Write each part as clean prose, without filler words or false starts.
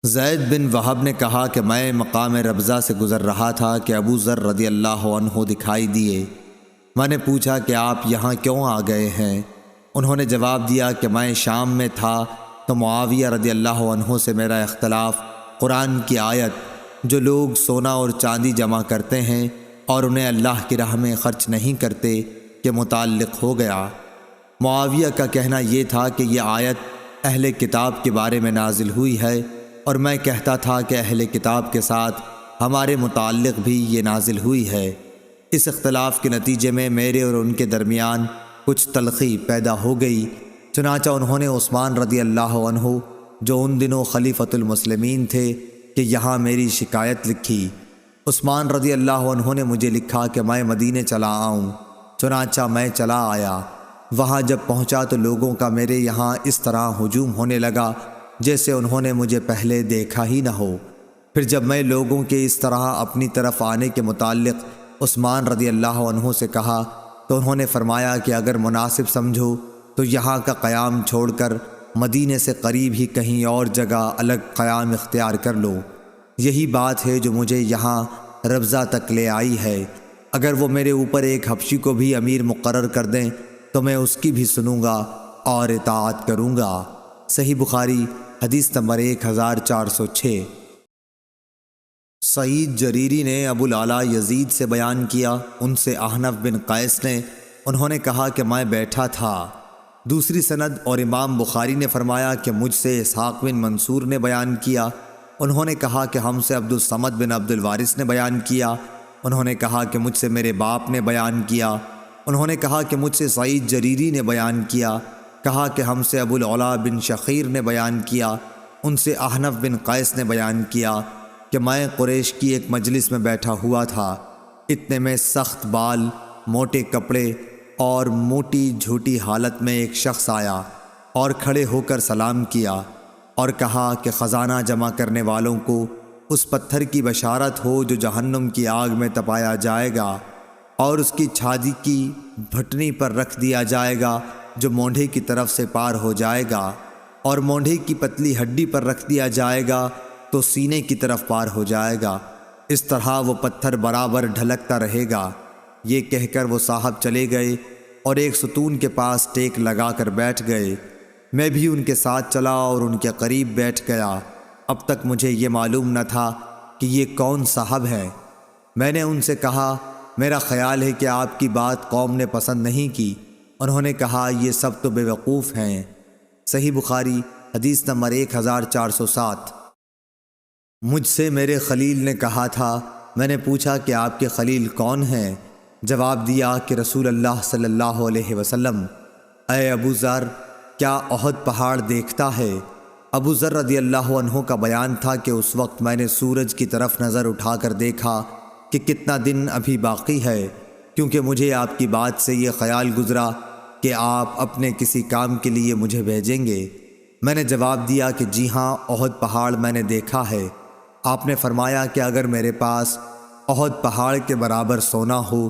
زید بن وہب نے کہا کہ میں مقام ربضہ سے گزر رہا تھا کہ ابو ذر رضی اللہ عنہ دکھائی دیے۔ میں نے پوچھا کہ آپ یہاں کیوں آ گئے ہیں؟ انہوں نے جواب دیا کہ میں شام میں تھا تو معاویہ رضی اللہ عنہ سے میرا اختلاف قرآن کی آیت جو لوگ سونا اور چاندی جمع کرتے ہیں اور انہیں اللہ کی راہ میں خرچ نہیں کرتے کے متعلق ہو گیا۔ معاویہ کا کہنا یہ تھا کہ یہ آیت اہل کتاب کے بارے میں نازل ہوئی ہے، اور میں کہتا تھا کہ اہل کتاب کے ساتھ ہمارے متعلق بھی یہ نازل ہوئی ہے۔ اس اختلاف کے نتیجے میں میرے اور ان کے درمیان کچھ تلخی پیدا ہو گئی، چنانچہ انہوں نے عثمان رضی اللہ عنہ جو ان دنوں خلیفۃ المسلمین تھے کہ یہاں میری شکایت لکھی۔ عثمان رضی اللہ عنہ نے مجھے لکھا کہ میں مدینے چلا آؤں، چنانچہ میں چلا آیا۔ وہاں جب پہنچا تو لوگوں کا میرے یہاں اس طرح ہجوم ہونے لگا جیسے انہوں نے مجھے پہلے دیکھا ہی نہ ہو۔ پھر جب میں لوگوں کے اس طرح اپنی طرف آنے کے متعلق عثمان رضی اللہ عنہ سے کہا تو انہوں نے فرمایا کہ اگر مناسب سمجھو تو یہاں کا قیام چھوڑ کر مدینے سے قریب ہی کہیں اور جگہ الگ قیام اختیار کر لو۔ یہی بات ہے جو مجھے یہاں ربضہ تک لے آئی ہے۔ اگر وہ میرے اوپر ایک حبشی کو بھی امیر مقرر کر دیں تو میں اس کی بھی سنوں گا اور اطاعت کروں گا۔ صحیح بخاری حدیث نمبر 1406۔ سعید جریری نے ابو العلا یزید سے بیان کیا، ان سے احنف بن قیس نے، انہوں نے کہا کہ میں بیٹھا تھا۔ دوسری سند اور امام بخاری نے فرمایا کہ مجھ سے اسحاق بن منصور نے بیان کیا، انہوں نے کہا کہ ہم سے عبد الصمد بن عبد الوارث نے بیان کیا، انہوں نے کہا کہ مجھ سے میرے باپ نے بیان کیا، انہوں نے کہا کہ مجھ سے سعید جریری نے بیان کیا، کہا کہ ہم سے ابو العلا بن شخیر نے بیان کیا، ان سے احنف بن قیس نے بیان کیا کہ میں قریش کی ایک مجلس میں بیٹھا ہوا تھا، اتنے میں سخت بال، موٹے کپڑے اور موٹی جھوٹی حالت میں ایک شخص آیا اور کھڑے ہو کر سلام کیا اور کہا کہ خزانہ جمع کرنے والوں کو اس پتھر کی بشارت ہو جو جہنم کی آگ میں تپایا جائے گا اور اس کی چھاتی کی بھٹنی پر رکھ دیا جائے گا جو مونڈھے کی طرف سے پار ہو جائے گا، اور مونڈھے کی پتلی ہڈی پر رکھ دیا جائے گا تو سینے کی طرف پار ہو جائے گا، اس طرح وہ پتھر برابر ڈھلکتا رہے گا۔ یہ کہہ کر وہ صاحب چلے گئے اور ایک ستون کے پاس ٹیک لگا کر بیٹھ گئے۔ میں بھی ان کے ساتھ چلا اور ان کے قریب بیٹھ گیا۔ اب تک مجھے یہ معلوم نہ تھا کہ یہ کون صاحب ہے۔ میں نے ان سے کہا میرا خیال ہے کہ آپ کی بات قوم نے پسند نہیں کی۔ انہوں نے کہا یہ سب تو بے وقوف ہیں۔ صحیح بخاری حدیث نمبر 1407۔ مجھ سے میرے خلیل نے کہا تھا، میں نے پوچھا کہ آپ کے خلیل کون ہیں؟ جواب دیا کہ رسول اللہ صلی اللہ علیہ وسلم۔ اے ابو ذر، کیا احد پہاڑ دیکھتا ہے؟ ابو ذر رضی اللہ عنہ کا بیان تھا کہ اس وقت میں نے سورج کی طرف نظر اٹھا کر دیکھا کہ کتنا دن ابھی باقی ہے، کیونکہ مجھے آپ کی بات سے یہ خیال گزرا کہ آپ اپنے کسی کام کے لیے مجھے بھیجیں گے۔ میں نے جواب دیا کہ جی ہاں، احد پہاڑ میں نے دیکھا ہے۔ آپ نے فرمایا کہ اگر میرے پاس احد پہاڑ کے برابر سونا ہو،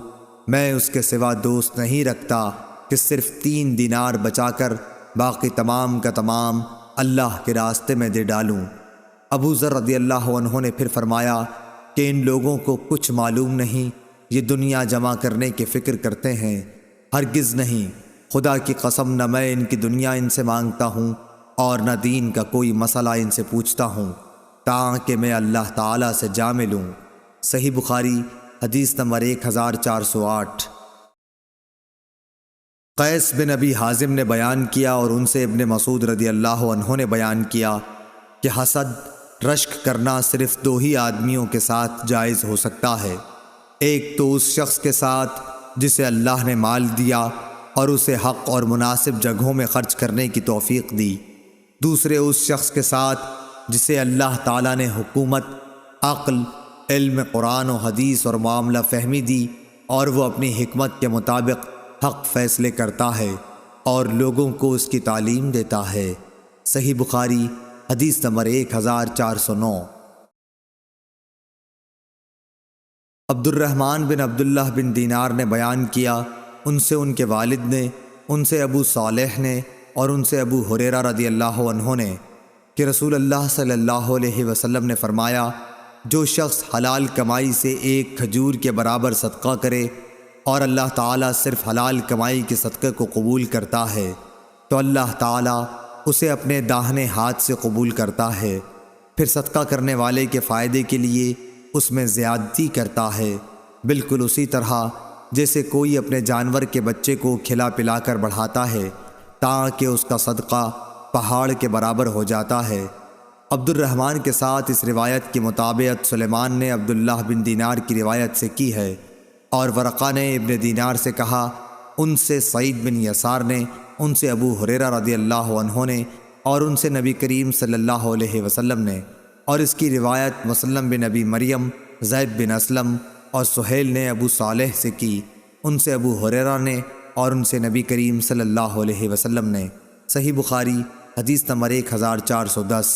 میں اس کے سوا دوست نہیں رکھتا کہ صرف 3 دینار بچا کر باقی تمام کا تمام اللہ کے راستے میں دے ڈالوں۔ ابو ذر رضی اللہ عنہ نے پھر فرمایا کہ ان لوگوں کو کچھ معلوم نہیں، یہ دنیا جمع کرنے کی فکر کرتے ہیں۔ ہرگز نہیں، خدا کی قسم نہ میں ان کی دنیا ان سے مانگتا ہوں اور نہ دین کا کوئی مسئلہ ان سے پوچھتا ہوں تاکہ میں اللہ تعالیٰ سے جا ملوں۔ صحیح بخاری حدیث نمبر 1408۔ قیس بن ابی حازم نے بیان کیا اور ان سے ابن مسعود رضی اللہ عنہ نے بیان کیا کہ حسد، رشک کرنا صرف 2 ہی آدمیوں کے ساتھ جائز ہو سکتا ہے۔ ایک تو اس شخص کے ساتھ جسے اللہ نے مال دیا اور اسے حق اور مناسب جگہوں میں خرچ کرنے کی توفیق دی، دوسرے اس شخص کے ساتھ جسے اللہ تعالیٰ نے حکومت، عقل، علم قرآن و حدیث اور معاملہ فہمی دی اور وہ اپنی حکمت کے مطابق حق فیصلے کرتا ہے اور لوگوں کو اس کی تعلیم دیتا ہے۔ صحیح بخاری حدیث نمبر 1409۔ عبد الرحمن بن عبداللہ بن دینار نے بیان کیا، ان سے ان کے والد نے، ان سے ابو صالح نے اور ان سے ابو ہریرہ رضی اللہ عنہ نے کہ رسول اللہ صلی اللہ علیہ وسلم نے فرمایا، جو شخص حلال کمائی سے ایک کھجور کے برابر صدقہ کرے اور اللہ تعالیٰ صرف حلال کمائی کے صدقے کو قبول کرتا ہے تو اللہ تعالیٰ اسے اپنے داہنے ہاتھ سے قبول کرتا ہے، پھر صدقہ کرنے والے کے فائدے کے لیے اس میں زیادتی کرتا ہے، بالکل اسی طرح جیسے کوئی اپنے جانور کے بچے کو کھلا پلا کر بڑھاتا ہے تاکہ اس کا صدقہ پہاڑ کے برابر ہو جاتا ہے۔ عبد الرحمن کے ساتھ اس روایت کی مطابقت سلیمان نے عبداللہ بن دینار کی روایت سے کی ہے، اور ورقہ نے ابن دینار سے کہا، ان سے سعید بن یسار نے، ان سے ابو ہریرہ رضی اللہ عنہ نے، اور ان سے نبی کریم صلی اللہ علیہ وسلم نے، اور اس کی روایت مسلم بن ابی مریم، زید بن اسلم اور سہیل نے ابو صالح سے کی، ان سے ابو ہریرہ نے، اور ان سے نبی کریم صلی اللہ علیہ وسلم نے۔ صحیح بخاری حدیث نمبر 1410۔